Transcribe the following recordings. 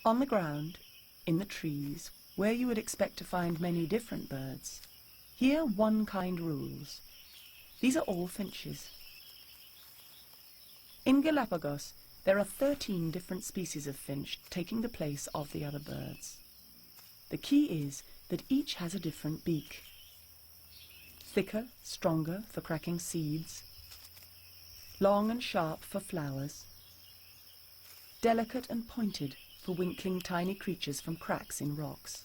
On the ground, in the trees, where you would expect to find many different birds, here one kind rules. These are all finches. In Galapagos, there are 13 different species of finch taking the place of the other birds. The key is that each has a different beak. Thicker, stronger for cracking seeds, long and sharp for flowers, delicate and pointed for winkling tiny creatures from cracks in rocks.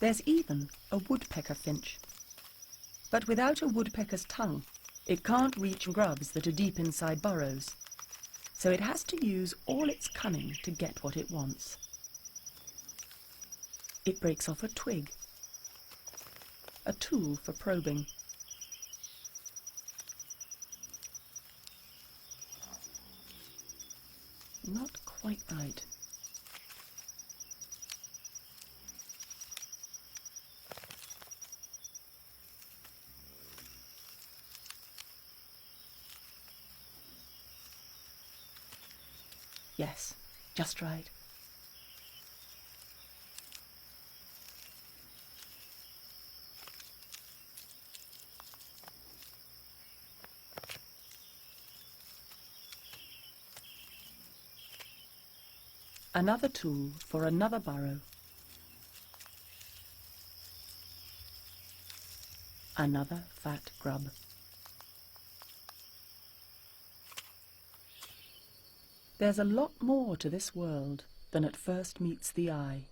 There's even a woodpecker finch. But without a woodpecker's tongue, it can't reach grubs that are deep inside burrows, so it has to use all its cunning to get what it wants. It breaks off a twig, a tool for probing. Not quite right. Yes, just right. Another tool for another burrow. Another fat grub. There's a lot more to this world than at first meets the eye.